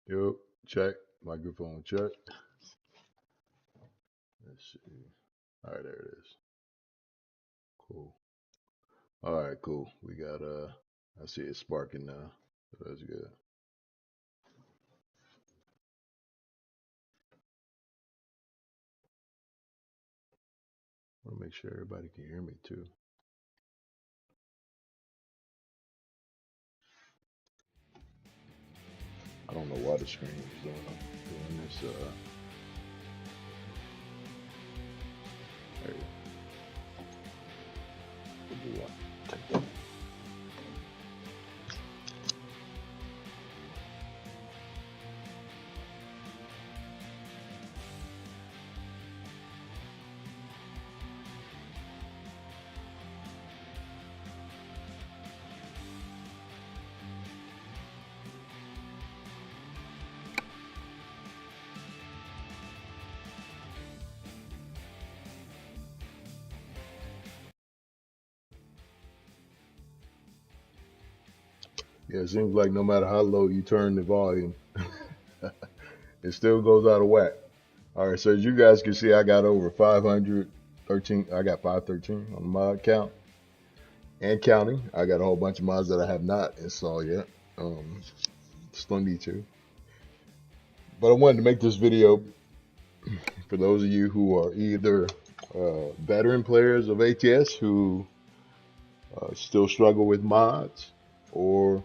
Yo, check. Microphone check. Let's see. All right, there it is. Cool. All right, cool. We got I see it sparking now. So that's good. I want to make sure everybody can hear me too. I don't know why the screen is doing this. There you go. We'll do one. Take that. Yeah, it seems like no matter how low you turn the volume, it still goes out of whack. All right, so as you guys can see, I got over 513. I got 513 on the mod count and counting. I got a whole bunch of mods that I have not installed yet. Still need to. But I wanted to make this video for those of you who are either veteran players of ATS who still struggle with mods, or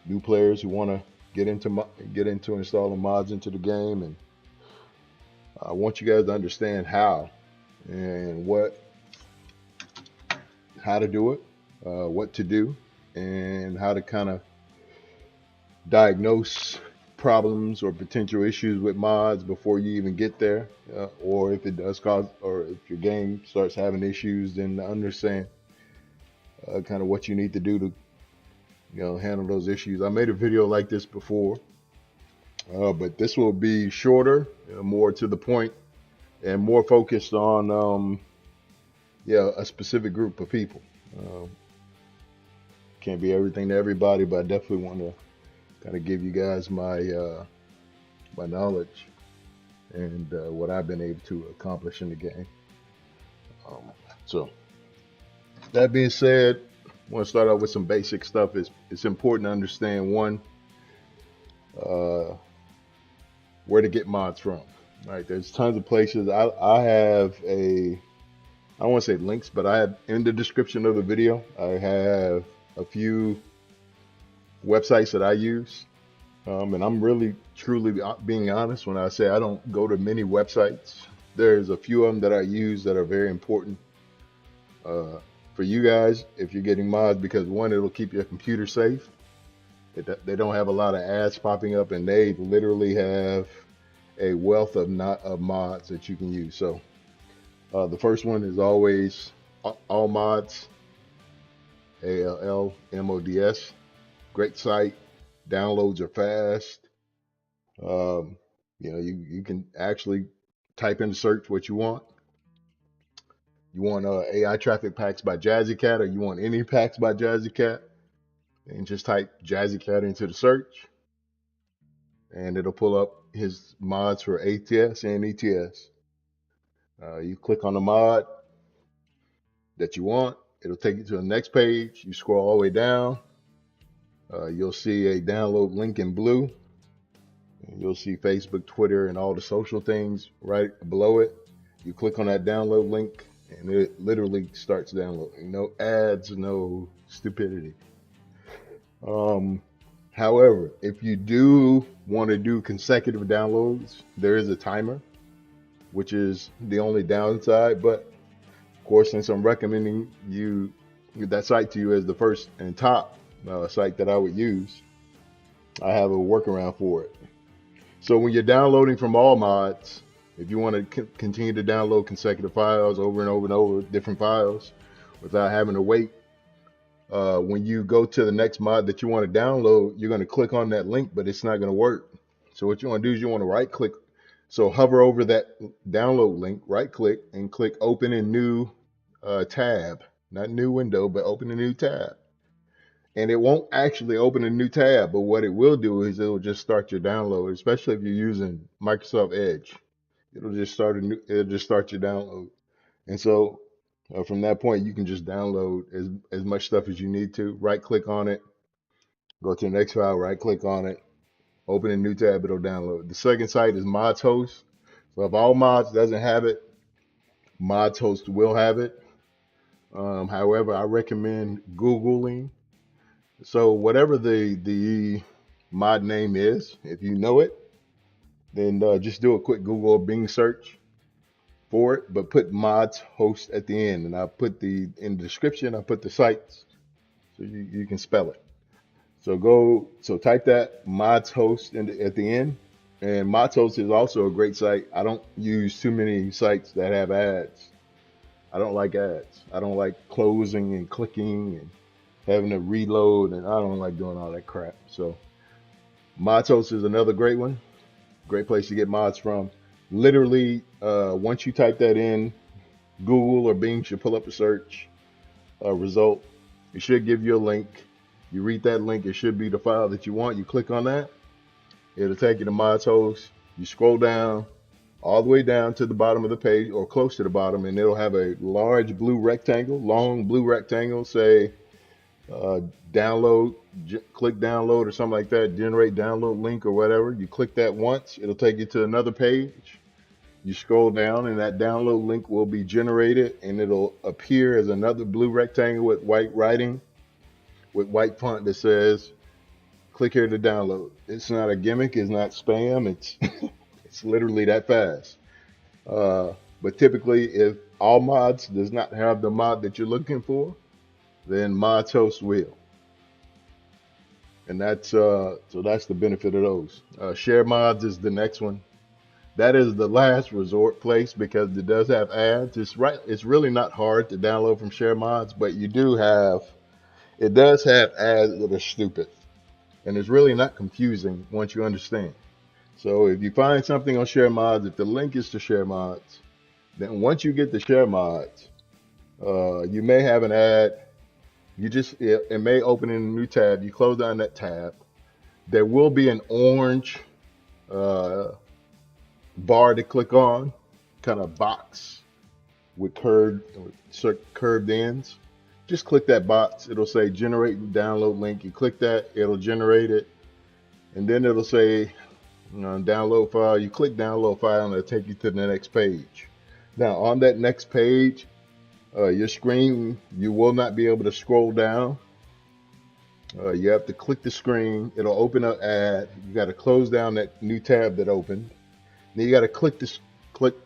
new players who want to get into installing mods into the game, and I want you guys to understand how and how to do it, what to do, and how to kind of diagnose problems or potential issues with mods before you even get there, or if it does cause, or if your game starts having issues, then understand kind of what you need to do to handle those issues. I made a video like this before, but this will be shorter, more to the point, and more focused on a specific group of people. Can't be everything to everybody, but I definitely want to kind of give you guys my my knowledge and what I've been able to accomplish in the game. So that being said, I want to start out with some basic stuff. It's important to understand one, where to get mods from. Right, there's tons of places. I have I don't want to say links, but I have in the description of the video, I have a few websites that I use. And I'm really, truly being honest when I say I don't go to many websites. There's a few of them that I use that are very important for you guys if you're getting mods, because one, it'll keep your computer safe. They don't have a lot of ads popping up, and they literally have a wealth of mods that you can use. So the first one is always Allmods, ALLMODS. Great site. Downloads are fast. You can actually type in the search what you want. You want AI traffic packs by JazzyCat, or you want any packs by JazzyCat, and just type JazzyCat into the search, and it'll pull up his mods for ATS and ETS. You click on the mod that you want. It'll take you to the next page. You scroll all the way down. You'll see a download link in blue. And you'll see Facebook, Twitter, and all the social things right below it. You click on that download link, and it literally starts downloading. No ads, no stupidity. However, if you do want to do consecutive downloads, there is a timer, which is the only downside. But of course, since I'm recommending that site to you as the first and top site that I would use, I have a workaround for it. So when you're downloading from Allmods, if you want to continue to download consecutive files over and over and over, different files, without having to wait, when you go to the next mod that you want to download, you're going to click on that link, but it's not going to work. So what you want to do is you want to right click. So hover over that download link, right click, and click open in new tab. Not new window, but open a new tab. And it won't actually open a new tab, but what it will do is it'll just start your download, especially if you're using Microsoft Edge. It'll just start your download. And so from that point, you can just download as much stuff as you need to. Right click on it, go to the next file, right click on it, open a new tab, it'll download. The second site is Modshost. So if Allmods doesn't have it, Modshost will have it. However, I recommend Googling. So whatever the mod name is, if you know it, then just do a quick Google or Bing search for it, but put Modshost at the end. And I put in the description, I put the sites so you can spell it. So type that Modshost at the end. And Modshost is also a great site. I don't use too many sites that have ads. I don't like ads. I don't like closing and clicking and having to reload, and I don't like doing all that crap. So Modshost is another great one. Great place to get mods from. Literally, once you type that in, Google or Bing should pull up a search result. It should give you a link. You read that link, it should be the file that you want. You click on that. It'll take you to Modshost. You scroll down, all the way down to the bottom of the page, or close to the bottom, and it'll have a large blue rectangle, long blue rectangle, say download, click download or something like that, generate download link or whatever. You click that once, it'll take you to another page. You scroll down and that download link will be generated, and it'll appear as another blue rectangle with white writing, with white font that says Click here to download. It's not a gimmick. It's not spam. It's it's literally that fast. Uh, but typically, if Allmods does not have the mod that you're looking for, then Modshost will, and that's so that's the benefit of those. Sharemods is the next one. That is the last resort place because it does have ads. It's right. It's really not hard to download from Sharemods, but you do have it does have ads that are stupid, and it's really not confusing once you understand. So if you find something on Sharemods, if the link is to Sharemods, then once you get the Sharemods, you may have an ad. It may open in a new tab. You close down that tab. There will be an orange uh, bar to click on, kind of box with curved ends. Just click that box. It'll say generate and download link. You click that, it'll generate it, and then it'll say download file. You click download file, and it'll take you to the next page. Now on that next page, your screen, you will not be able to scroll down. You have to click the screen. It'll open up ad. You got to close down that new tab that opened. Then you got to click this.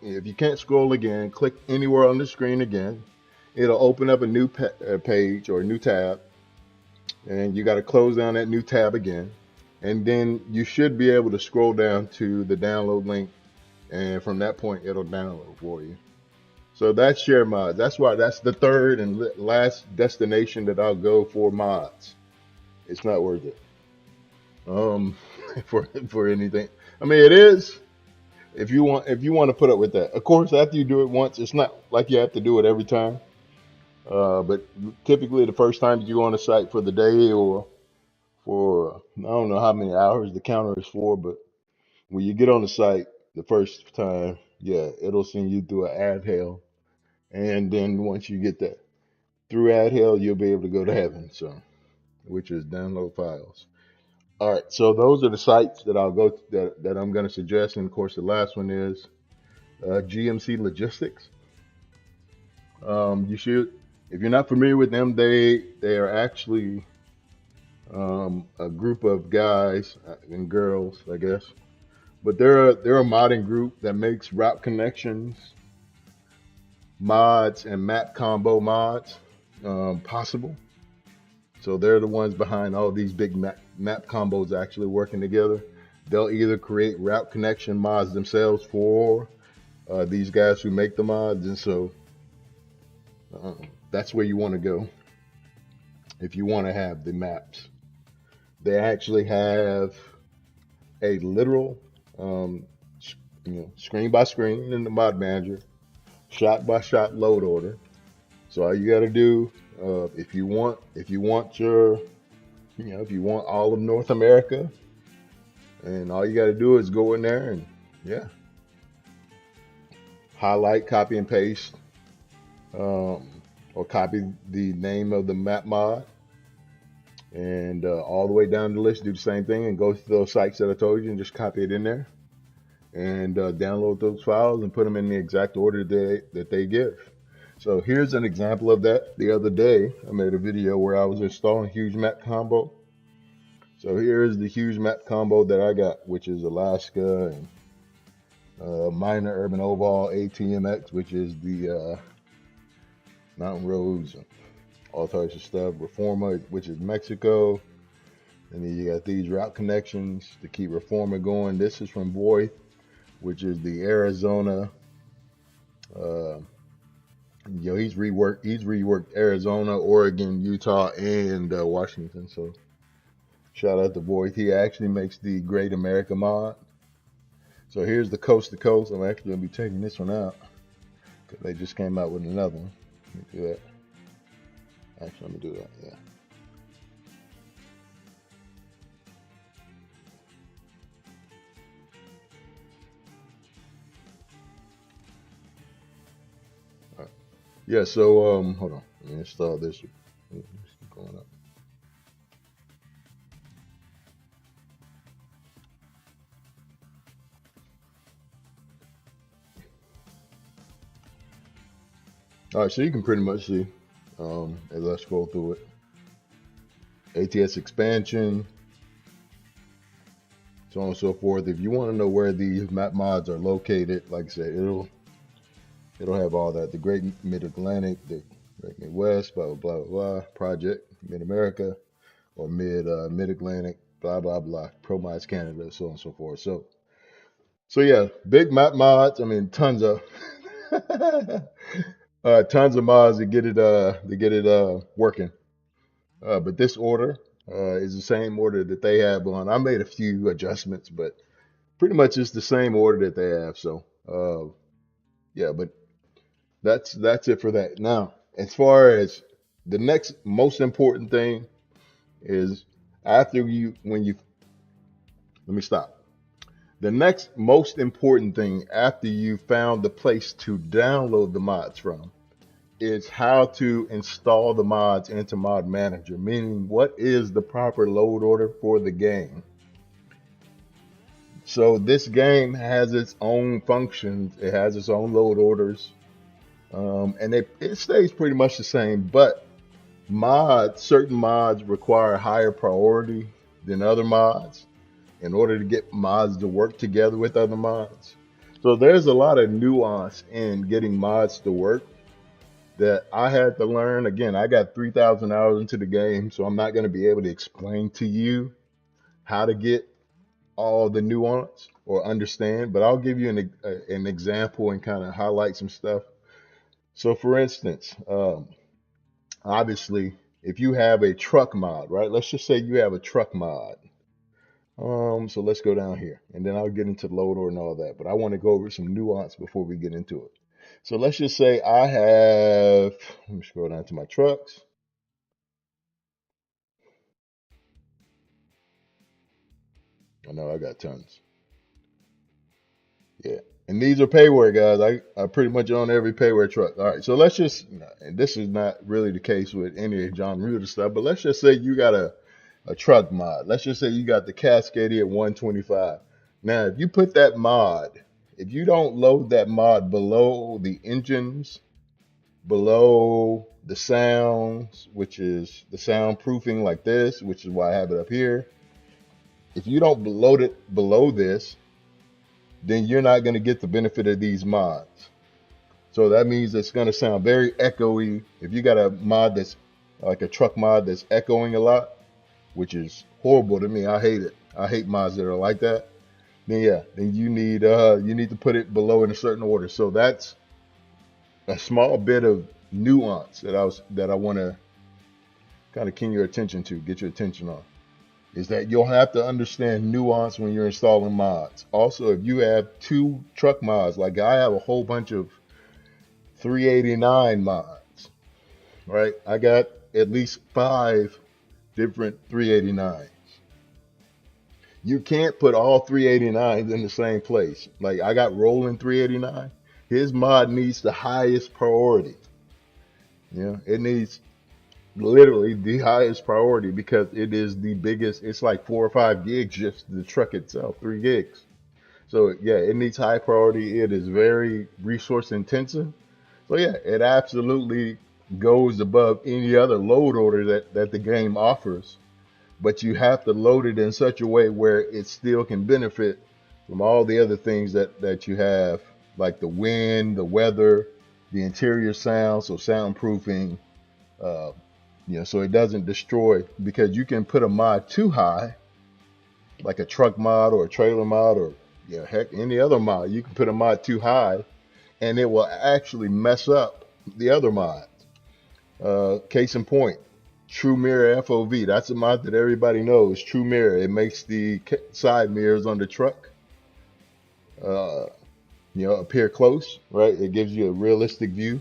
If you can't scroll again, click anywhere on the screen again. It'll open up a new page or a new tab, and you got to close down that new tab again. And then you should be able to scroll down to the download link, and from that point, it'll download for you. So that's Sharemods. That's the third and last destination that I'll go for mods. It's not worth it. For anything. I mean, it is if you want to put up with that. Of course, after you do it once, it's not like you have to do it every time. But typically, the first time you go on a site for the day or for I don't know how many hours the counter is for, but when you get on the site the first time, yeah, it'll send you through an ad hell, and then once you get that through ad hell, you'll be able to go to heaven. So, which is download files. All right, so those are the sites that I'll go that I'm going to suggest, and of course, the last one is GMC Logistics. You should, if you're not familiar with them, they are actually a group of guys and girls, I guess, but they're a modding group that makes route connections, mods, and map combo mods possible. So they're the ones behind all these big map combos actually working together. They'll either create route connection mods themselves for these guys who make the mods, and so that's where you want to go if you want to have the maps. They actually have a literal, screen by screen in the mod manager, shot by shot load order. So all you got to do, if you want all of North America, and all you got to do is go in there and highlight, copy and paste, or copy the name of the map mod, and all the way down the list, do the same thing and go to those sites that I told you and just copy it in there and download those files and put them in the exact order that they give. So here's an example of that. The other day, I made a video where I was installing huge map combo. So here's the huge map combo that I got, which is Alaska and minor urban oval ATMX, which is the mountain roads and all types of stuff. REFORMA, which is Mexico. And then you got these route connections to keep REFORMA going. This is from Boy, which is the Arizona. He's reworked Arizona, Oregon, Utah, and Washington. So shout out to Boy. He actually makes the Great America mod. So here's the coast to coast. I'm actually gonna be taking this one out because they just came out with another one. Let me do that. Actually, let me do that. Yeah. Yeah, so hold on. Let me install this. It's going up. All right, so you can pretty much see as I scroll through it. ATS expansion, so on and so forth. If you want to know where these map mods are located, like I said, it'll have all that. The Great Mid Atlantic, the Great Midwest, blah blah blah blah. Project Mid America or Mid Atlantic, blah blah blah. PROMODS Canada, so on and so forth. So yeah, big map mods. I mean, tons of tons of mods to get it working. But this order is the same order that they have on. I made a few adjustments, but pretty much it's the same order that they have. So yeah, but that's it for that. Now, as far as the next most important thing is after you when you let me stop. The next most important thing after you found the place to download the mods from is how to install the mods into Mod Manager, meaning what is the proper load order for the game. So this game has its own functions, it has its own load orders, and it stays pretty much the same, but certain mods require higher priority than other mods in order to get mods to work together with other mods. So there's a lot of nuance in getting mods to work that I had to learn. Again, I got 3,000 hours into the game, so I'm not going to be able to explain to you how to get all the nuance or understand, but I'll give you an example and kind of highlight some stuff. So for instance, obviously, if you have a truck mod, right? Let's just say you have a truck mod. So let's go down here and then I'll get into the load order and all that, but I want to go over some nuance before we get into it. So let's just say I have, let me scroll down to my trucks. I know I got tons. Yeah. And these are payware guys. I pretty much own every payware truck. All right. So let's just, and this is not really the case with any of John Ruder stuff, but let's just say you got a truck mod. Let's just say you got the Cascadia 125. Now, if you put that mod, if you don't load that mod below the engines, below the sounds, which is the soundproofing like this, which is why I have it up here. If you don't load it below this, then you're not going to get the benefit of these mods. So that means it's going to sound very echoey. If you got a mod that's like a truck mod that's echoing a lot, which is horrible to me, I hate it. I hate mods that are like that. Then yeah, then you need to put it below in a certain order. So that's a small bit of nuance that I want to kind of keen your attention to, get your attention on, is that you'll have to understand nuance when you're installing mods. Also, if you have two truck mods, like I have a whole bunch of 389 mods, right? I got at least 5 different 389s. You can't put all 389s in the same place. Like I got Roland 389. His mod needs the highest priority. Yeah, it needs literally the highest priority because it is the biggest. It's like 4 or 5 gigs just the truck itself, 3 gigs. So yeah, it needs high priority. It is very resource intensive. So yeah, it absolutely goes above any other load order that the game offers. But you have to load it in such a way where it still can benefit from all the other things that you have, like the wind, the weather, the interior sound, so soundproofing, so it doesn't destroy, because you can put a mod too high, like a truck mod or a trailer mod or heck, any other mod. You can put a mod too high and it will actually mess up the other mods. Case in point, True Mirror FOV. That's a mod that everybody knows. True Mirror. It makes the side mirrors on the truck, appear close, right? It gives you a realistic view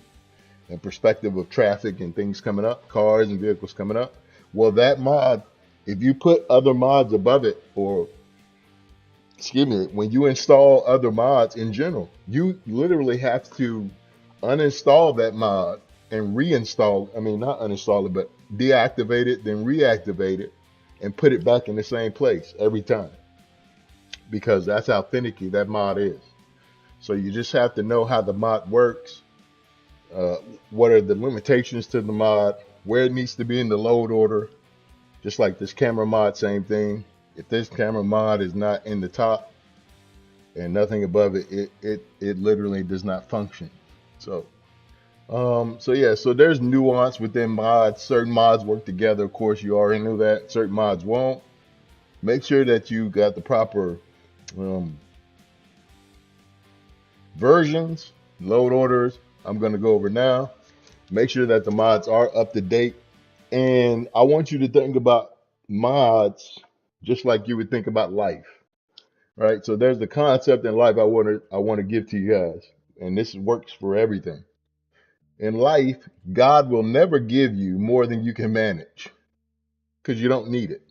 and perspective of traffic and things coming up, cars and vehicles coming up. Well, that mod, if you put other mods above it, or when you install other mods in general, you literally have to uninstall that mod and reinstall. I mean, not uninstall it, but deactivate it, then reactivate it and put it back in the same place every time, because that's how finicky that mod is. So you just have to know how the mod works. What are the limitations to the mod, where it needs to be in the load order. Just like this camera mod, same thing. If this camera mod is not in the top and nothing above it, it literally does not function. So so yeah, so there's nuance within mods. Certain mods work together. Of course, you already knew that. Certain mods won't. Make sure that you got the proper um, versions, load orders. I'm going to go over now. Make sure that the mods are up to date. And I want you to think about mods just like you would think about life, right? So there's the concept in life I want to give to you guys, and this works for everything. In life, God will never give you more than you can manage because you don't need it.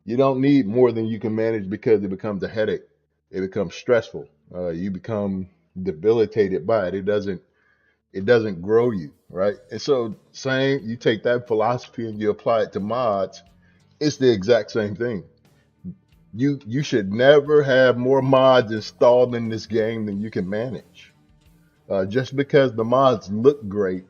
You don't need more than you can manage because it becomes a headache. It becomes stressful. You become debilitated by it. It doesn't grow you, right? And so same, you take that philosophy and you apply it to mods, it's the exact same thing. You should never have more mods installed in this game than you can manage. Just because the mods look great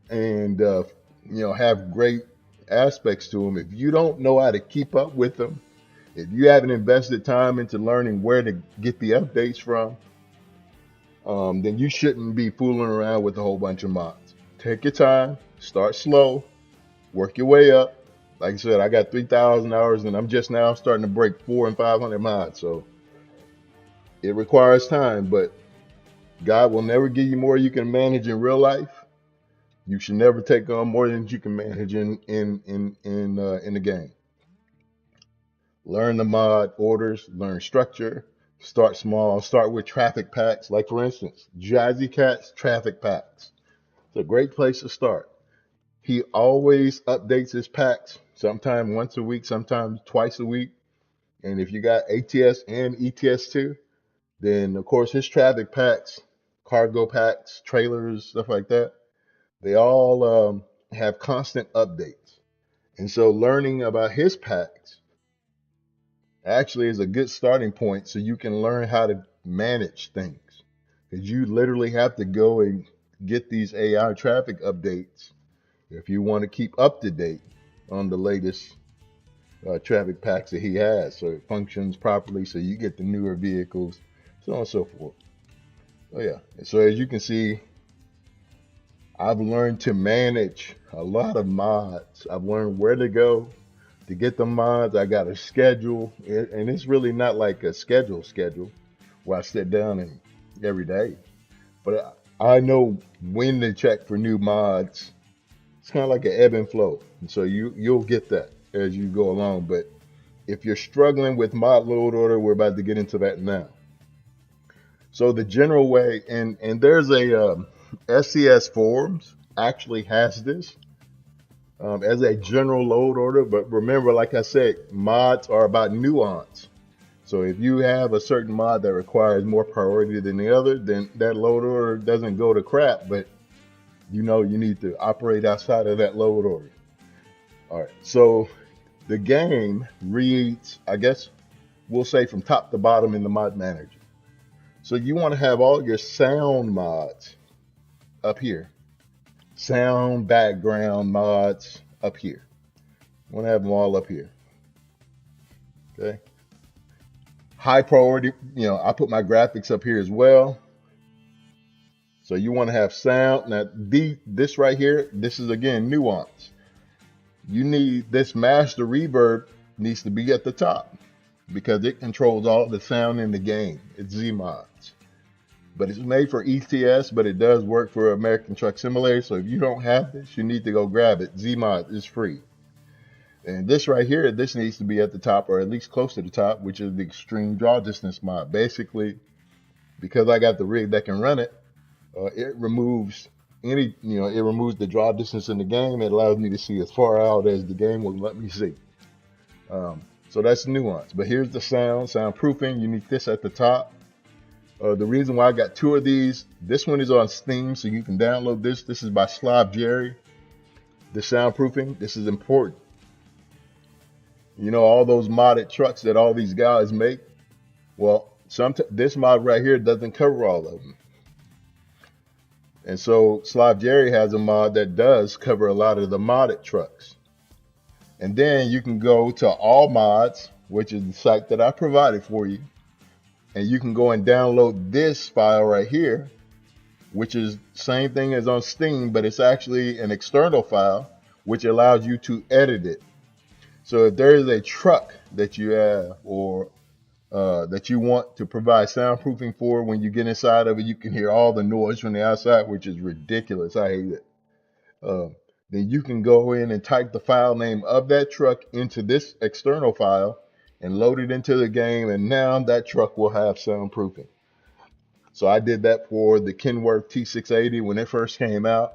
and have great aspects to them, if you don't know how to keep up with them, if you haven't invested time into learning where to get the updates from, then you shouldn't be fooling around with a whole bunch of mods. Take your time, start slow, work your way up. Like I said, I got 3,000 hours and I'm just now starting to break 400 and 500 mods. So it requires time, but God will never give you more you can manage in real life. You should never take on more than you can manage in the game. Learn the mod orders, learn structure, start small, start with traffic packs. Like for instance, JazzyCats traffic packs. It's a great place to start. He always updates his packs, sometimes once a week, sometimes twice a week. And if you got ATS and ETS2, then of course his traffic packs, cargo packs, trailers, stuff like that, they all have constant updates. And so learning about his packs actually is a good starting point so you can learn how to manage things. Because you literally have to go and get these AI traffic updates if you want to keep up to date on the latest traffic packs that he has, so it functions properly, so you get the newer vehicles, so on and so forth. Oh yeah, so as you can see, I've learned to manage a lot of mods. I've learned where to go to get the mods. I got a schedule, and it's really not like a schedule where I sit down and every day, but I know when to check for new mods. It's kind of like an ebb and flow, and so you'll get that as you go along. But if you're struggling with mod load order, we're about to get into that now. So the general way, and there's a SCS forums actually has this as a general load order. But remember, like I said, mods are about nuance. So if you have a certain mod that requires more priority than the other, then that load order doesn't go to crap, but you need to operate outside of that load order. All right, so the game reads, I guess we'll say from top to bottom in the mod manager. So you want to have all your sound mods up here. Sound background mods up here. You want to have them all up here. Okay. High priority, I put my graphics up here as well. So you want to have sound. Now this right here, this is again nuance. You need this master reverb needs to be at the top because it controls all the sound in the game. It's ZMods. But it's made for ETS, but it does work for American Truck Simulator. So if you don't have this, you need to go grab it. ZMods is free. And this right here, this needs to be at the top or at least close to the top, which is the extreme draw distance mod. Basically, because I got the rig that can run it, it removes it removes the draw distance in the game. It allows me to see as far out as the game will let me see. So that's nuance. But here's the soundproofing. You need this at the top. The reason why I got two of these, this one is on Steam, so you can download this. This is by Slob Jerry. The soundproofing, this is important. All those modded trucks that all these guys make, well, this mod right here doesn't cover all of them. And so Slob Jerry has a mod that does cover a lot of the modded trucks. And then you can go to Allmods, which is the site that I provided for you. And you can go and download this file right here, which is same thing as on Steam, but it's actually an external file, which allows you to edit it. So if there is a truck that you have or that you want to provide soundproofing for, when you get inside of it, you can hear all the noise from the outside, which is ridiculous. I hate it. Uh, then you can go in and type the file name of that truck into this external file and load it into the game, and now that truck will have soundproofing. So I did that for the Kenworth T680 when it first came out.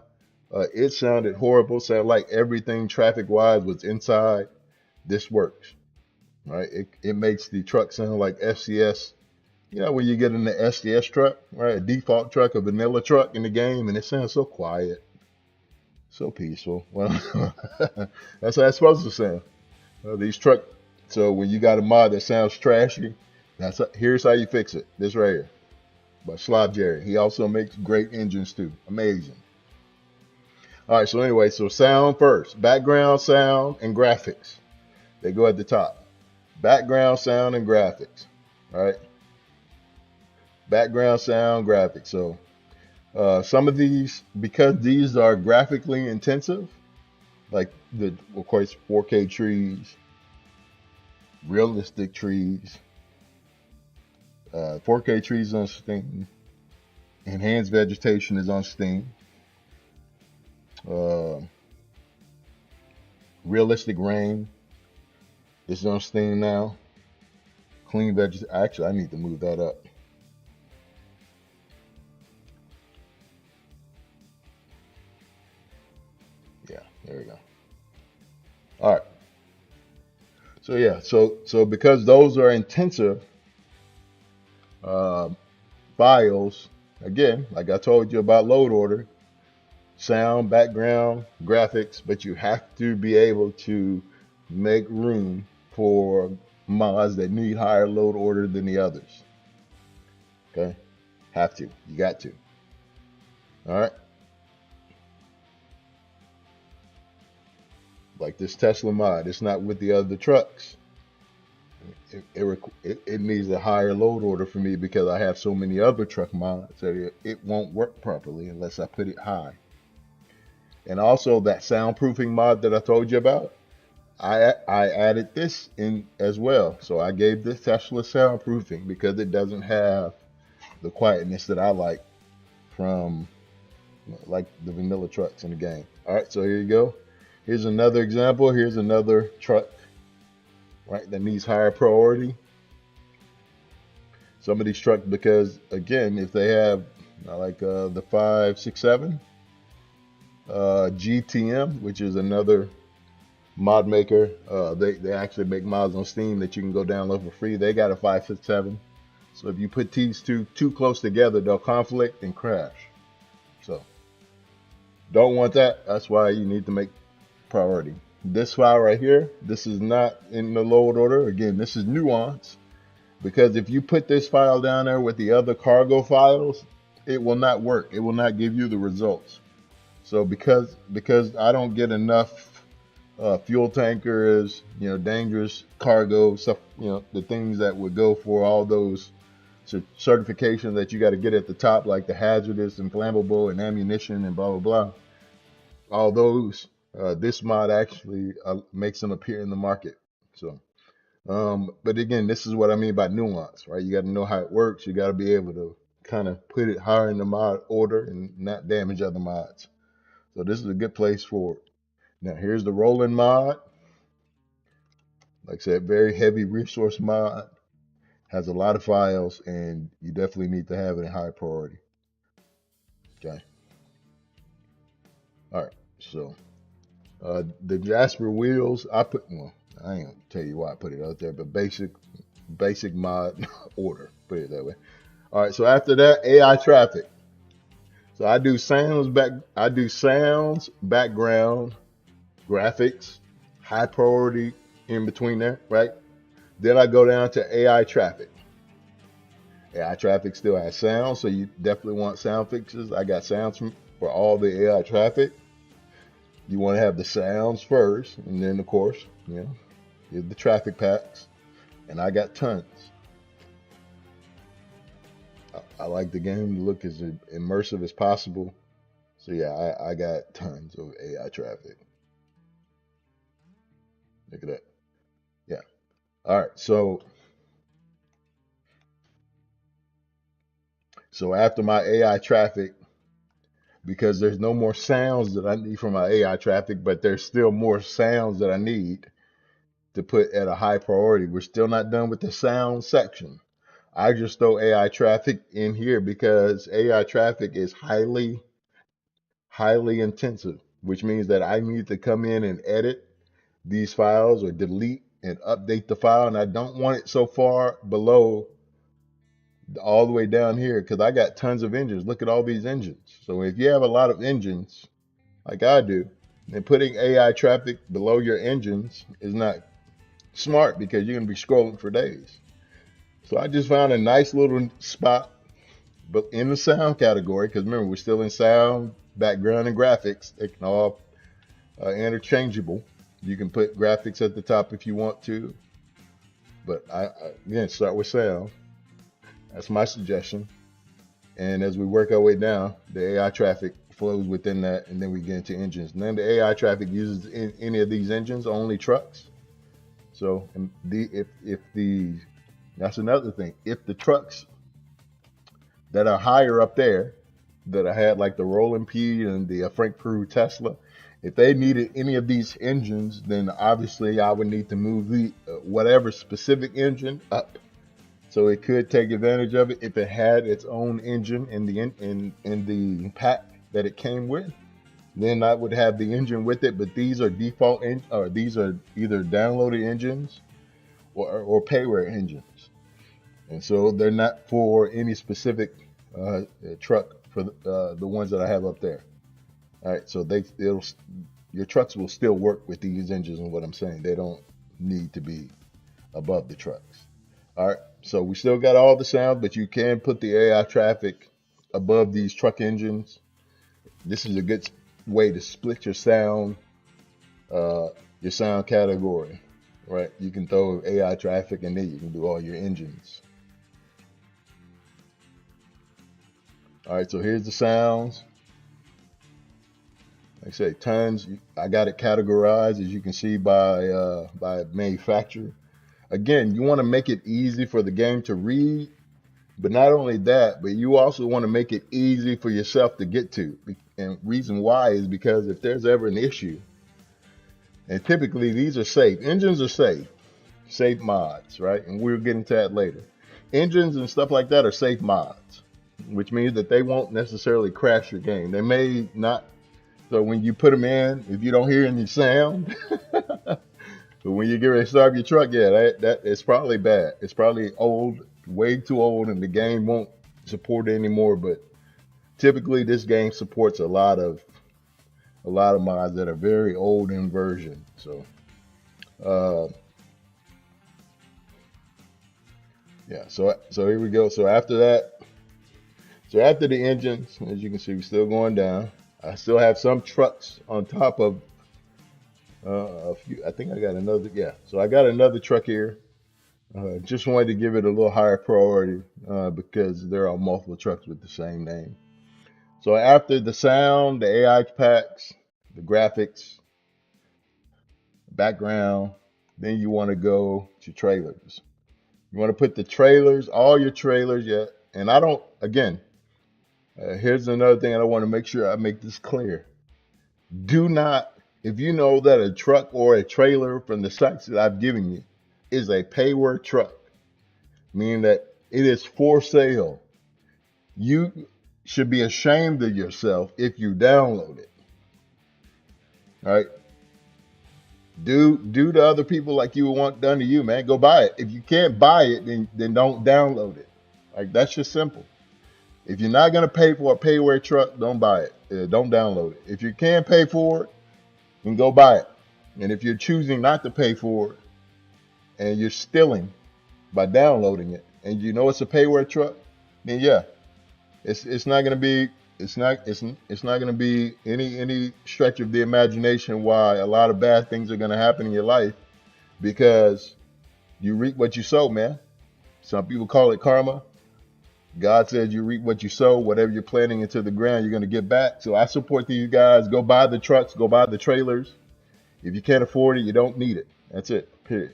It sounded horrible, sounded like everything traffic-wise was inside. This works, right? It makes the truck sound like FCS. You know, when you get in the SDS truck, right? A default truck, a vanilla truck in the game, and it sounds so quiet, so peaceful. Well, that's how it's supposed to sound. These truck. So when you got a mod that sounds trashy, here's how you fix it. This right here by Slob Jerry. He also makes great engines too. Amazing. All right. So anyway, so sound first. Background, sound, and graphics. They go at the top. Background, sound, and graphics. All right. Background, sound, graphics. So some of these, because these are graphically intensive, like of course 4K trees, realistic trees, 4K trees on Steam, enhanced vegetation is on Steam, realistic rain is on Steam now. Clean vegetation. Actually, I need to move that up. Yeah, there we go. All right. So yeah, so because those are intensive files, again, like I told you about load order, sound, background, graphics, but you have to be able to make room for mods that need higher load order than the others. Okay, have to, you got to. All right. Like this Tesla mod, it's not with the other trucks. It needs a higher load order for me because I have so many other truck mods that it won't work properly unless I put it high. And also that soundproofing mod that I told you about, I added this in as well. So I gave this Tesla soundproofing because it doesn't have the quietness that I like from like the vanilla trucks in the game. All right, so here you go. Here's another example. Here's another truck, right, that needs higher priority. Some of these trucks, because again, if they have like the 567 GTM, which is another mod maker, they actually make mods on Steam that you can go download for free. They got a 567. So if you put these two too close together, they'll conflict and crash. So don't want that. That's why you need to make priority. This file right here, this is not in the load order. Again, this is nuance, because if you put this file down there with the other cargo files, it will not work. It will not give you the results. So because I don't get enough fuel tankers, you know, dangerous cargo stuff, you know, the things that would go for all those certifications that you got to get at the top, like the hazardous and flammable and ammunition and blah blah blah, all those. This mod actually makes them appear in the market. So, but again, this is what I mean by nuance, right? You got to know how it works. You got to be able to kind of put it higher in the mod order and not damage other mods. So this is a good place for it. Now here's the rolling mod. Like I said, very heavy resource mod, has a lot of files, and you definitely need to have it in high priority. Okay. All right. So. The Jasper wheels, I ain't gonna tell you why I put it out there, but basic mod order, put it that way. All right, so after that, AI traffic. So I do sounds, background, graphics, high priority in between there, right? Then I go down to AI traffic. AI traffic still has sound, so you definitely want sound fixes. I got sounds for all the AI traffic. You want to have the sounds first, and then of course, you know, the traffic packs, and I got tons. I like the game to look as immersive as possible. So yeah, I got tons of AI traffic. Look at that. Yeah. All right. So after my AI traffic, because there's no more sounds that I need from my AI traffic, but there's still more sounds that I need to put at a high priority. We're still not done with the sound section. I just throw AI traffic in here because AI traffic is highly intensive, which means that I need to come in and edit these files or delete and update the file. And I don't want it so far below all the way down here because I got tons of engines. Look at all these engines. So if you have a lot of engines like I do, then putting AI traffic below your engines is not smart because you're going to be scrolling for days. So I just found a nice little spot, but in the sound category, because remember, we're still in sound, background, and graphics. They can all interchangeable. You can put graphics at the top if you want to, but again, start with sound. That's my suggestion. And as we work our way down, the AI traffic flows within that, and then we get into engines. And then the AI traffic uses any of these engines, only trucks. So if the that's another thing. If the trucks that are higher up there, that I had like the Roland P and the Frank Peru Tesla, if they needed any of these engines, then obviously I would need to move the whatever specific engine up, so it could take advantage of it if it had its own engine in the pack that it came with. Then I would have the engine with it. But these are default or these are either downloaded engines or payware engines, and so they're not for any specific truck for the ones that I have up there. All right, so your trucks will still work with these engines, and what I'm saying, they don't need to be above the trucks. All right, so we still got all the sound, but you can put the AI traffic above these truck engines. This is a good way to split your sound category, right? You can throw AI traffic, and then you can do all your engines. All right, so here's the sounds. Like I say, tons. I got it categorized, as you can see, by manufacturer. Again, you want to make it easy for the game to read, but not only that, but you also want to make it easy for yourself to get to. And reason why is because if there's ever an issue, and typically these are safe. Engines are safe mods, right? And we'll get into that later. Engines and stuff like that are safe mods, which means that they won't necessarily crash your game. They may not. So when you put them in, if you don't hear any sound, but when you get ready to start your truck, yeah, that it's probably bad. It's probably old, way too old, and the game won't support it anymore. But typically, this game supports a lot of mods that are very old in version. So, yeah. So here we go. So after that, so after the engines, as you can see, we're still going down. I still have some trucks on top of a few. I think I got another. Yeah, so I got another truck here. Just wanted to give it a little higher priority because there are multiple trucks with the same name. So after the sound, the AI packs, the graphics, background, then you want to go to trailers. You want to put the trailers, all your trailers, yeah. And I don't, again, here's another thing I want to make sure I make this clear. Do not, if you know that a truck or a trailer from the sites that I've given you is a payware truck, meaning that it is for sale, you should be ashamed of yourself if you download it. All right. Do to other people like you would want done to you, man. Go buy it. If you can't buy it, then don't download it. Like, that's just simple. If you're not gonna pay for a payware truck, don't buy it. Don't download it. If you can pay for it, then go buy it. And if you're choosing not to pay for it and you're stealing by downloading it, and you know it's a payware truck, then yeah, it's not gonna be it's not going to be any stretch of the imagination why a lot of bad things are going to happen in your life, because you reap what you sow, man. Some people call it karma. God says you reap what you sow. Whatever you're planting into the ground, you're going to get back. So I support you guys. Go buy the trucks. Go buy the trailers. If you can't afford it, you don't need it. That's it. Period.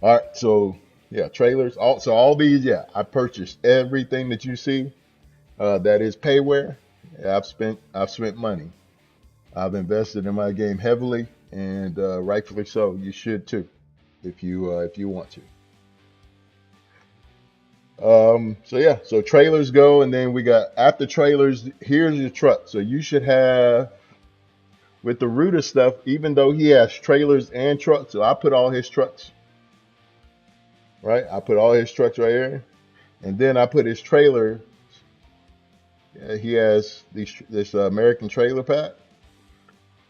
All right. So yeah, trailers. All these. Yeah, I purchased everything that you see. That is payware. Yeah, I've spent money. I've invested in my game heavily, and rightfully so. You should too, if you want to. So yeah, so trailers go, and then we got after trailers. Here's your truck. So you should have with the Ruta stuff, even though he has trailers and trucks. So I put all his trucks, right? I put all his trucks right here, and then I put his trailer. He has this American trailer pack.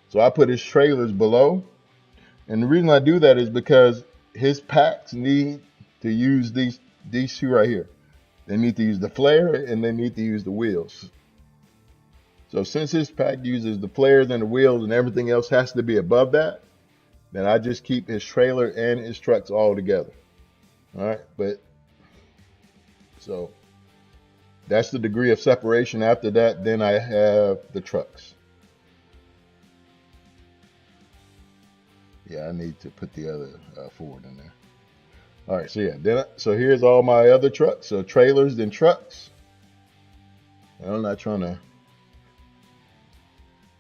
So I put his trailers below, and the reason I do that is because his packs need to use these two right here. They need to use the flare and they need to use the wheels. So since his pack uses the flares and the wheels and everything else has to be above that, then I just keep his trailer and his trucks all together. All right, but so that's the degree of separation. After that, then I have the trucks. Yeah, I need to put the other Ford in there. All right, so yeah, so here's all my other trucks. So trailers, then trucks. And I'm not trying to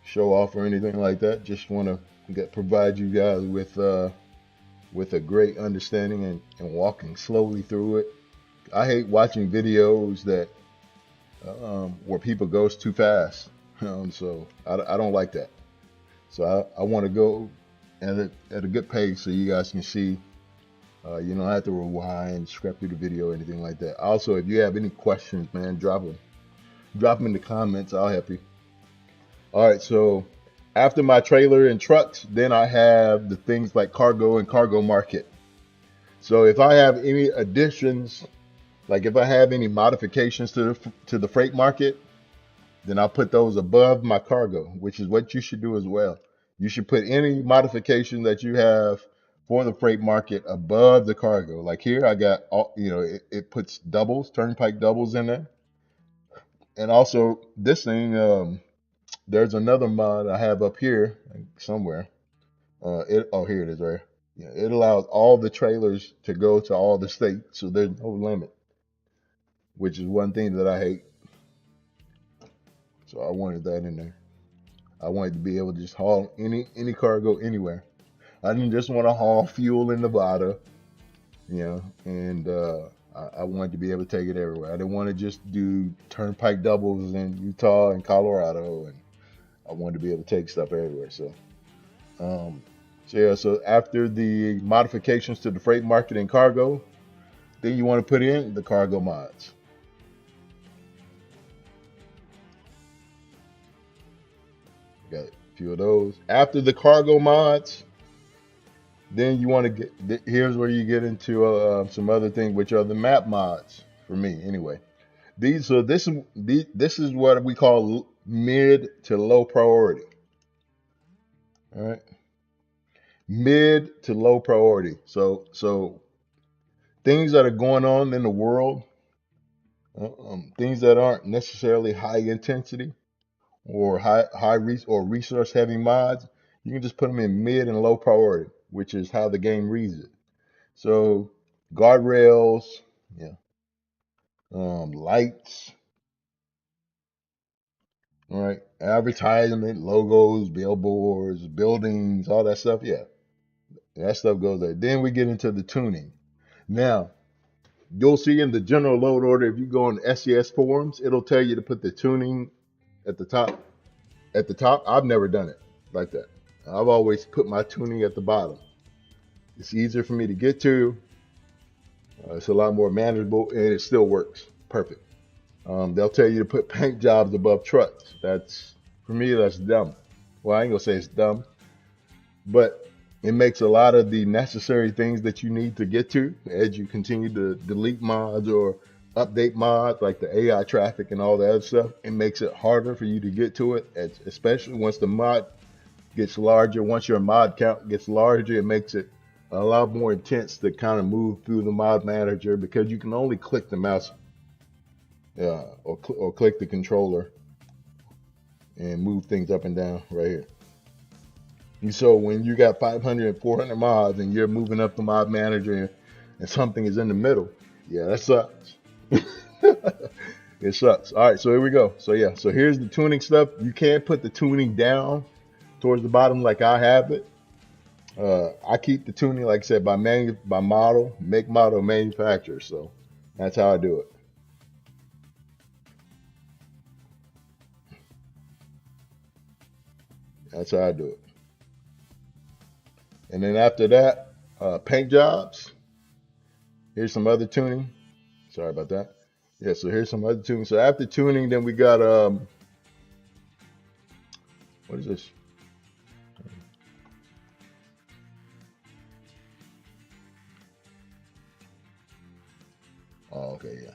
show off or anything like that. Just want to provide you guys with a great understanding and walking slowly through it. I hate watching videos that where people goes too fast. So I don't like that. So I want to go at a good pace so you guys can see. You don't have to rewind, scrap through the video, or anything like that. Also, if you have any questions, man, drop them in the comments. I'll help you. All right, so after my trailer and trucks, then I have the things like cargo and cargo market. So if I have any additions, like if I have any modifications to the freight market, then I'll put those above my cargo, which is what you should do as well. You should put any modification that you have for the freight market above the cargo. Like here, I got all, it puts doubles, turnpike doubles in there. And also this thing, there's another mod I have up here somewhere. Here it is right. Yeah, it allows all the trailers to go to all the states, so there's no limit, which is one thing that I hate. So I wanted that in there. I wanted to be able to just haul any cargo anywhere. I didn't just want to haul fuel in Nevada, and I wanted to be able to take it everywhere. I didn't want to just do turnpike doubles in Utah and Colorado, and I wanted to be able to take stuff everywhere. So after the modifications to the freight market and cargo, then you want to put in the cargo mods. Got a few of those. After the cargo mods, then you want to here's where you get into some other things, which are the map mods for me anyway. This is what we call mid to low priority. All right, mid to low priority. So things that are going on in the world, things that aren't necessarily high intensity or resource heavy mods, you can just put them in mid and low priority, which is how the game reads it. So guardrails, yeah, lights, all right, advertisement, logos, billboards, buildings, all that stuff. Yeah, that stuff goes there. Then we get into the tuning. Now, you'll see in the general load order, if you go on SES forums, it'll tell you to put the tuning at the top. At the top, I've never done it like that. I've always put my tuning at the bottom. It's easier for me to get to. It's a lot more manageable, and it still works perfect. They'll tell you to put paint jobs above trucks. For me, that's dumb. Well, I ain't gonna say it's dumb, but it makes a lot of the necessary things that you need to get to as you continue to delete mods or update mods like the AI traffic and all that other stuff, it makes it harder for you to get to it, especially once the mod gets larger. Once your mod count gets larger, it makes it a lot more intense to kind of move through the mod manager because you can only click the mouse or click the controller and move things up and down right here. And so when you got 500 and 400 mods and you're moving up the mod manager and something is in the middle, yeah, that sucks. It sucks. All right, so here we go. So yeah, so here's the tuning stuff. You can't put the tuning down towards the bottom like I have it. I keep the tuning, like I said, by model, make, model, manufacturer. So that's how I do it. That's how I do it. And then after that, paint jobs. Here's some other tuning. Sorry about that. Yeah, so here's some other tuning. So after tuning, then we got what is this? Oh, okay, yeah.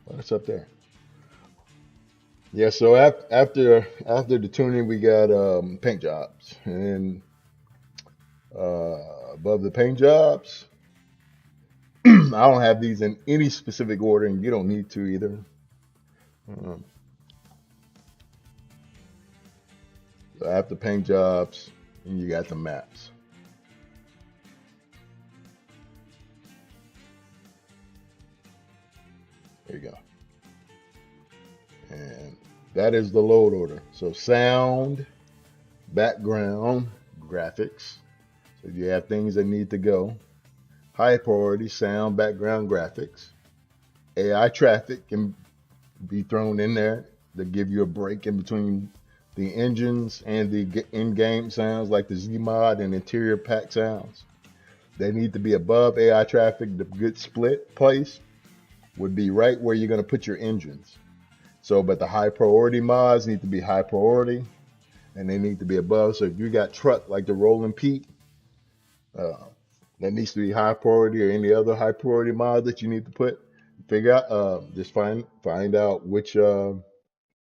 What's up there? Yeah, so after the tuning, we got paint jobs, and above the paint jobs, I don't have these in any specific order, and you don't need to either. So after paint jobs, and you got the maps. There you go. And that is the load order. So sound, background, graphics. So you have things that need to go. High priority, sound, background, graphics. AI traffic can be thrown in there to give you a break in between the engines and the in-game sounds like the Z-Mod and interior pack sounds. They need to be above AI traffic. The good split place would be right where you're going to put your engines. So, but the high priority mods need to be high priority and they need to be above. So if you got truck like the Rolling Pete, that needs to be high priority, or any other high priority mod that you need to put, figure out, just find out which, like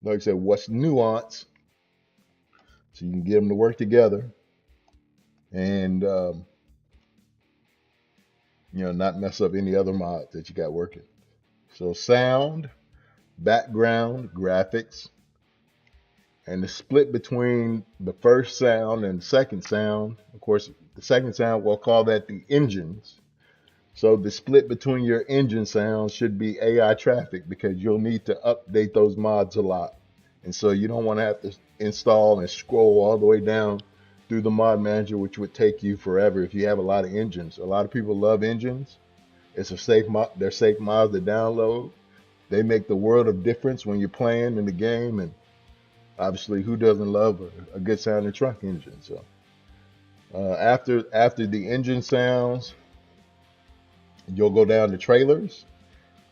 I said, what's nuance, so you can get them to work together and, not mess up any other mods that you got working. So sound, background, graphics, and the split between the first sound and the second sound. Of course, the second sound, we'll call that the engines. So the split between your engine sounds should be AI traffic, because you'll need to update those mods a lot. And so you don't want to have to install and scroll all the way down through the mod manager, which would take you forever if you have a lot of engines. A lot of people love engines. It's a safe mod. They're safe mods to download. They make the world of difference when you're playing in the game. And obviously, who doesn't love a good sounding truck engine? So after the engine sounds, you'll go down to trailers,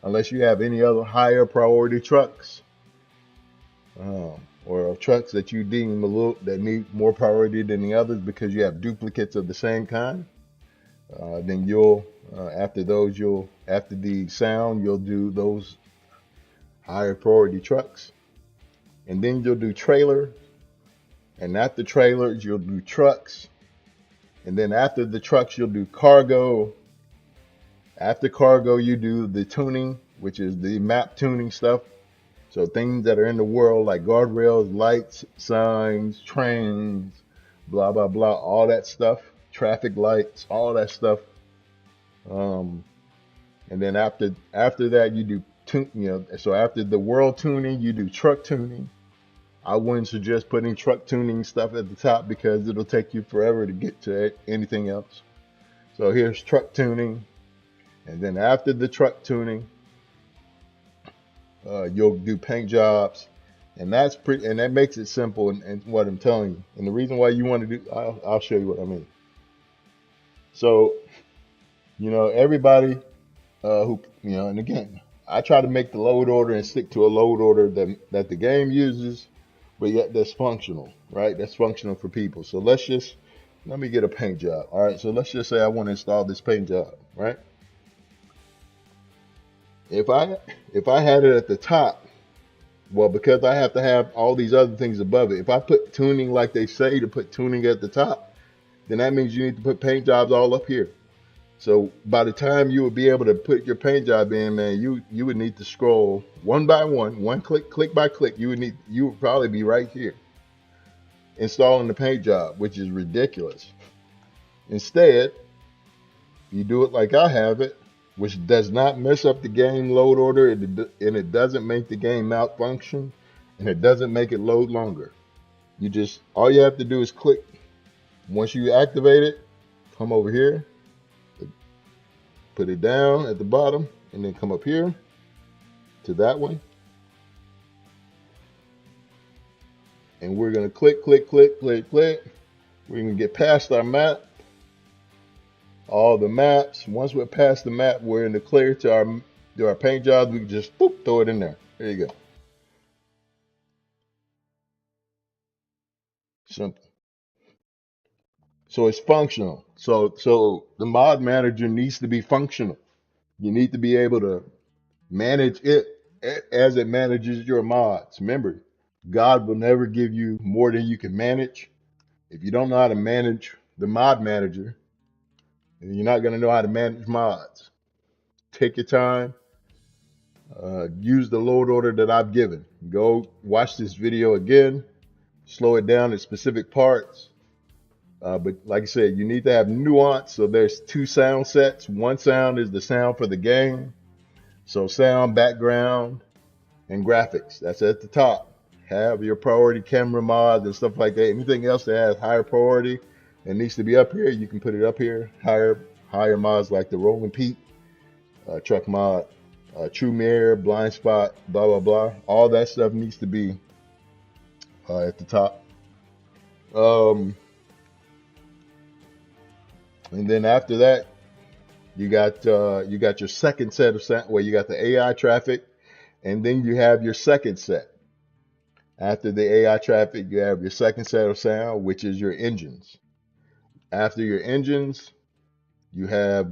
unless you have any other higher priority trucks, or trucks that you deem that need more priority than the others because you have duplicates of the same kind. Then you'll after the sound, you'll do those higher priority trucks, and then you'll do trailer, and after trailers you'll do trucks, and then after the trucks you'll do cargo. After cargo you do the tuning, which is the map tuning stuff. So things that are in the world like guardrails, lights, signs, trains, blah blah blah, all that stuff, traffic lights, all that stuff. And then after that you do so after the world tuning, you do truck tuning. I wouldn't suggest putting truck tuning stuff at the top because it'll take you forever to get to anything else. So here's truck tuning, and then after the truck tuning, you'll do paint jobs, and that makes it simple. And what I'm telling you, and the reason why you want to do, I'll show you what I mean. So, everybody who, and again, I try to make the load order and stick to a load order that the game uses, but yet that's functional, right? That's functional for people. So let me get a paint job. All right, so let's just say I want to install this paint job, right? If I had it at the top, well, because I have to have all these other things above it. If I put tuning like they say to put tuning at the top, then that means you need to put paint jobs all up here. So by the time you would be able to put your paint job in, man, you would need to scroll one by one click by click. You would probably be right here installing the paint job, which is ridiculous. Instead, you do it like I have it, which does not mess up the game load order, and it doesn't make the game malfunction, and it doesn't make it load longer. All you have to do is click. Once you activate it, come over here, put it down at the bottom, and then come up here to that one. And we're going to click. We're going to get past our map, all the maps. Once we're past the map, we're in the clear to our paint jobs. We can just boop, throw it in there. There you go. Simple. So it's functional. So the mod manager needs to be functional. You need to be able to manage it as it manages your mods. Remember, God will never give you more than you can manage. If you don't know how to manage the mod manager, then you're not going to know how to manage mods. Take your time. Use the load order that I've given. Go watch this video again. Slow it down at specific parts. But like I said, you need to have nuance. So there's two sound sets. One sound is the sound for the game. So sound, background, and graphics. That's at the top. Have your priority camera mods and stuff like that. Anything else that has higher priority and needs to be up here, you can put it up here. Higher mods like the rolling peak, truck mod, true mirror, blind spot, blah blah blah. All that stuff needs to be at the top. And then after that, you got your second set of sound where you got the AI traffic, and then you have your second set. After the AI traffic, you have your second set of sound, which is your engines. After your engines, you have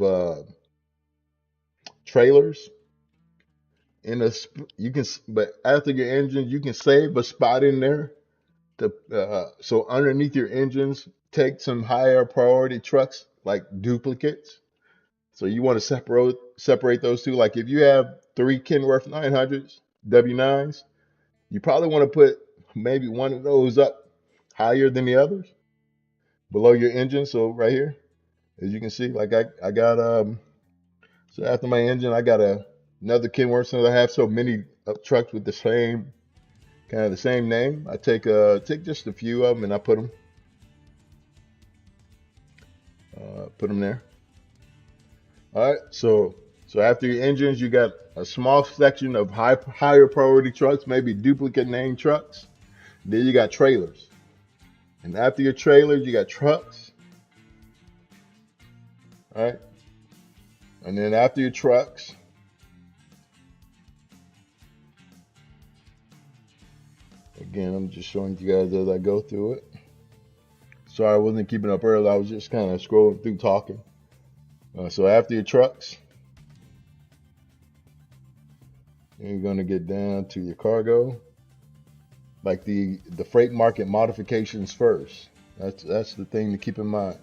trailers. But after your engines, you can save a spot in there. So underneath your engines, take some higher priority trucks like duplicates. So you want to separate those two. Like if you have 3 Kenworth 900s, W9s, you probably want to put maybe one of those up higher than the others below your engine. So right here, as you can see, like I got so after my engine, I got another Kenworth. Since I have so many trucks with the same name, I take just a few of them and I put them there. All right, so after your engines, you got a small section of higher priority trucks, maybe duplicate name trucks. Then you got trailers, and after your trailers, you got trucks. All right, and then after your trucks, again, I'm just showing you guys as I go through it. Sorry, I wasn't keeping up early. I was just kind of scrolling through talking. So after your trucks, you're going to get down to your cargo, like the freight market modifications first. That's the thing to keep in mind.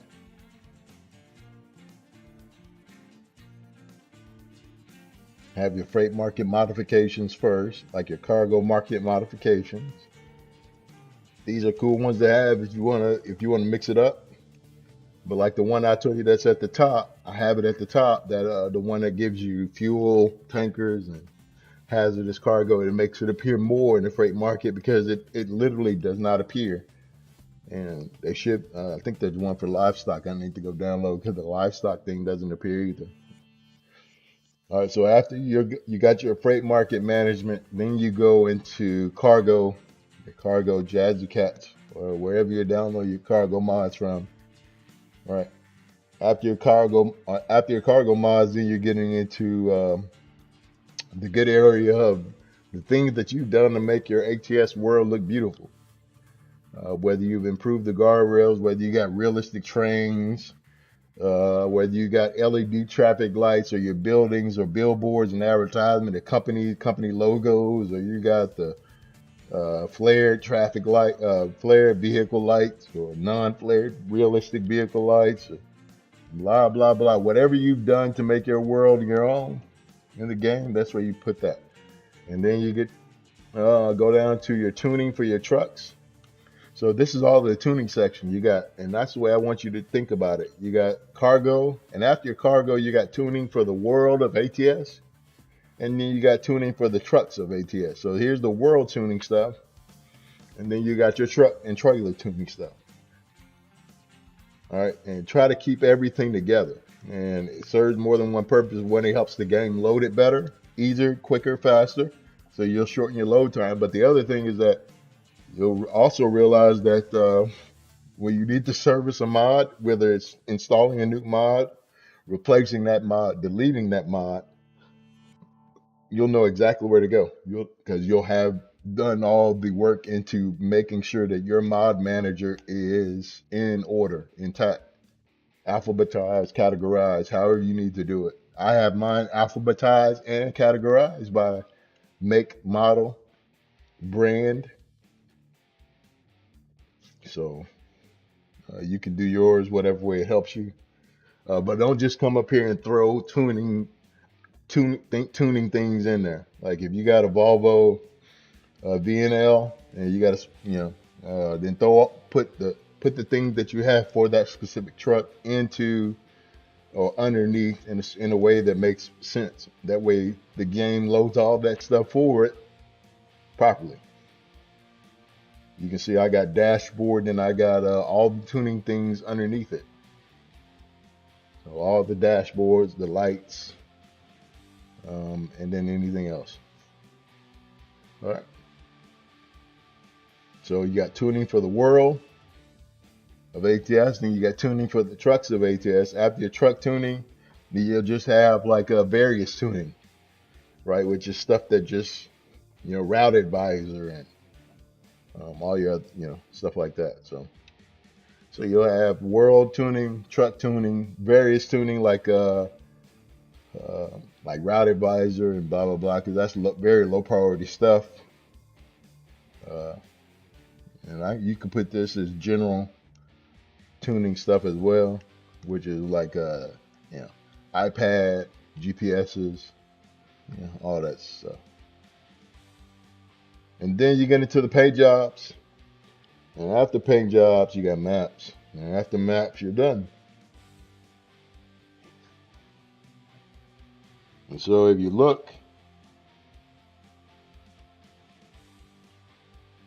Have your freight market modifications first, like your cargo market modifications. These are cool ones to have if you wanna mix it up. But like the one I told you that's at the top, I have it at the top, that the one that gives you fuel, tankers, and hazardous cargo. It makes it appear more in the freight market because it literally does not appear. And they ship, I think there's one for livestock I need to go download because the livestock thing doesn't appear either. All right, so after you got your freight market management, then you go into cargo, your cargo JazzyCats, or wherever you download your cargo mods from. All right. After your cargo mods, then you're getting into the good area of the things that you've done to make your ATS world look beautiful. Whether you've improved the guardrails, whether you got realistic trains, Whether you got LED traffic lights or your buildings or billboards and advertisement, the company logos, or you got the flared traffic light, flared vehicle lights, or non-flared realistic vehicle lights, or blah blah blah. Whatever you've done to make your world your own in the game, that's where you put that. And then you get go down to your tuning for your trucks. So this is all the tuning section you got, and that's the way I want you to think about it. You got cargo, and after your cargo, you got tuning for the world of ATS, and then you got tuning for the trucks of ATS. So here's the world tuning stuff, and then you got your truck and trailer tuning stuff. All right, and try to keep everything together. And it serves more than one purpose. One, it helps the game load it better, easier, quicker, faster. So you'll shorten your load time. But the other thing is that you'll also realize that when you need to service a mod, whether it's installing a new mod, replacing that mod, deleting that mod, you'll know exactly where to go. Because you'll have done all the work into making sure that your mod manager is in order, intact, alphabetized, categorized, however you need to do it. I have mine alphabetized and categorized by make, model, brand. So you can do yours whatever way it helps you. But don't just come up here and throw tuning things in there. Like if you got a Volvo VNL and you got to, then put the things that you have for that specific truck into or underneath in a way that makes sense. That way the game loads all that stuff forward properly. You can see I got dashboard and I got all the tuning things underneath it. So all the dashboards, the lights, and then anything else. All right. So you got tuning for the world of ATS, then you got tuning for the trucks of ATS. After your truck tuning, then you'll just have like a various tuning, right? Which is stuff that just, route advisor and all your, stuff like that. So you'll have world tuning, truck tuning, various tuning like route advisor and blah blah blah, because that's very low priority stuff. And you can put this as general tuning stuff as well, which is like iPad, GPSs, all that stuff. And then you get into the paint jobs, and after paint jobs you got maps, and after maps you're done. And so if you look,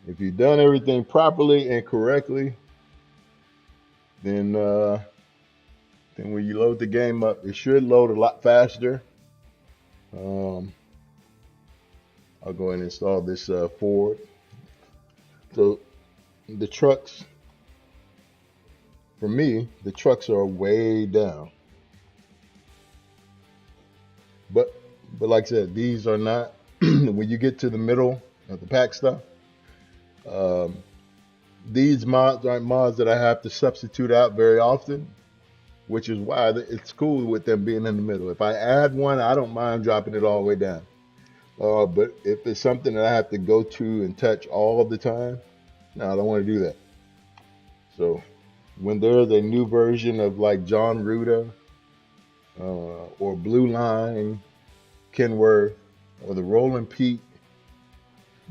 if you've done everything properly and correctly, then when you load the game up, it should load a lot faster. I'll go ahead and install this Ford. So the trucks, for me, the trucks are way down. But like I said, these are not, when you get to the middle of the pack stuff, these mods aren't mods that I have to substitute out very often, which is why it's cool with them being in the middle. If I add one, I don't mind dropping it all the way down. But if it's something that I have to go to and touch all of the time, no, I don't want to do that. So when there's a new version of like John Ruda or Blue Line, Kenworth, or the Rolling Peak,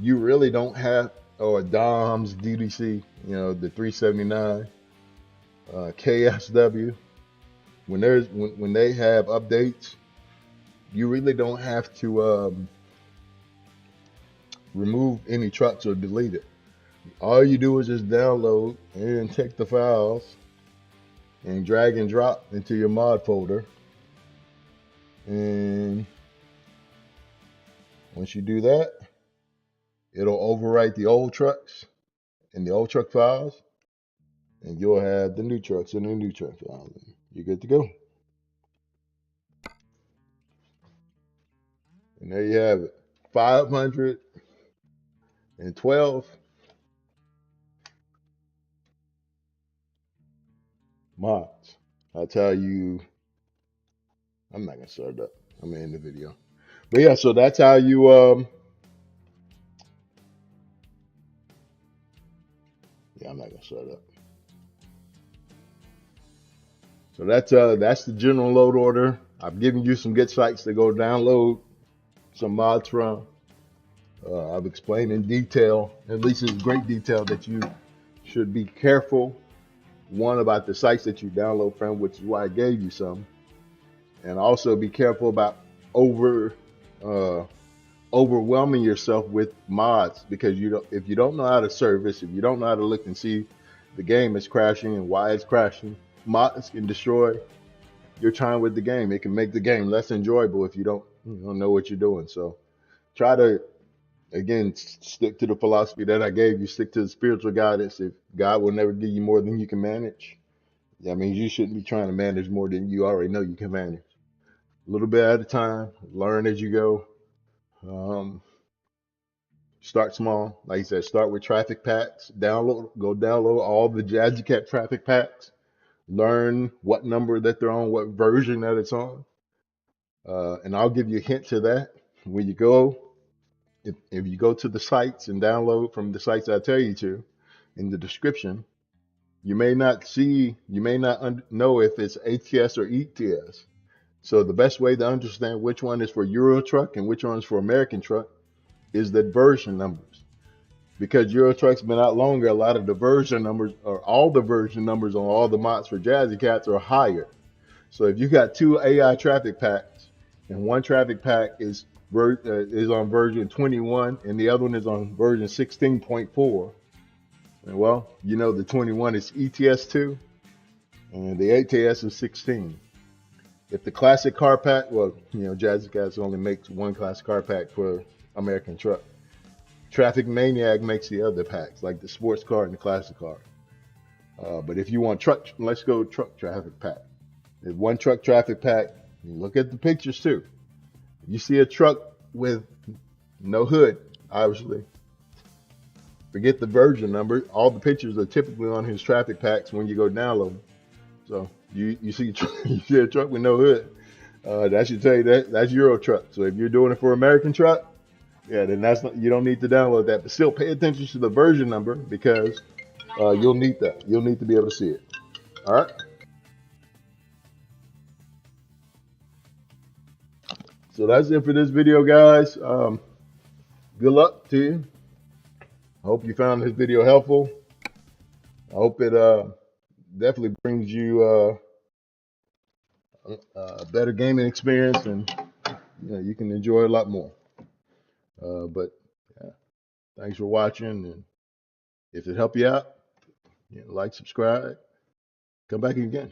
you really don't have, or Dom's DDC, the 379, KSW. When they have updates, you really don't have to remove any trucks or delete it. All you do is just download and take the files and drag and drop into your mod folder. And once you do that, it'll overwrite the old trucks and the old truck files, and you'll have the new trucks and the new truck files. You're good to go. And there you have it. 512 mods. I'll tell you, I'm not gonna start it up. I'm gonna end the video. But yeah, so that's how you yeah, I'm not gonna start it up. So that's the general load order. I've given you some good sites to go download some mods from. I've explained in detail, at least in great detail, that you should be careful, one, about the sites that you download from, which is why I gave you some, and also be careful about overwhelming yourself with mods, because if you don't know how to service, if you don't know how to look and see the game is crashing and why it's crashing, mods can destroy your time with the game. It can make the game less enjoyable if you don't know what you're doing. So try to, again, stick to the philosophy that I gave you. Stick to the spiritual guidance. If God will never give you more than you can manage, that means you shouldn't be trying to manage more than you already know you can manage. A little bit at a time. Learn as you go. Start small. Like I said, start with traffic packs. Go download all the JazzyCat traffic packs. Learn what number that they're on, what version that it's on. And I'll give you a hint to that. When you go, if you go to the sites and download from the sites I tell you to, in the description, you may not know if it's ATS or ETS. So the best way to understand which one is for Euro truck and which one is for American truck is the version numbers. Because Euro truck's been out longer, a lot of the version numbers, or all the version numbers on all the mods for JazzyCats, are higher. So if you got two AI traffic packs and one traffic pack is on version 21 and the other one is on version 16.4, and well, you know the 21 is ETS2 and the ATS is 16. If the classic car pack, well, JazzyCats only makes one classic car pack for American truck. Traffic Maniac makes the other packs, like the sports car and the classic car. But if you want truck, let's go truck traffic pack. If one truck traffic pack, you look at the pictures too. If you see a truck with no hood, obviously, forget the version number. All the pictures are typically on his traffic packs when you go download them. So you see a truck with no hood, that should tell you that's Euro truck. So if you're doing it for American truck, yeah, then you don't need to download that. But still, pay attention to the version number, because you'll need that. You'll need to be able to see it. All right. So that's it for this video, guys. Good luck to you. I hope you found this video helpful. I hope it definitely brings you a better gaming experience, and you can enjoy a lot more. But yeah, thanks for watching, and if it helped you out, like, subscribe, come back again.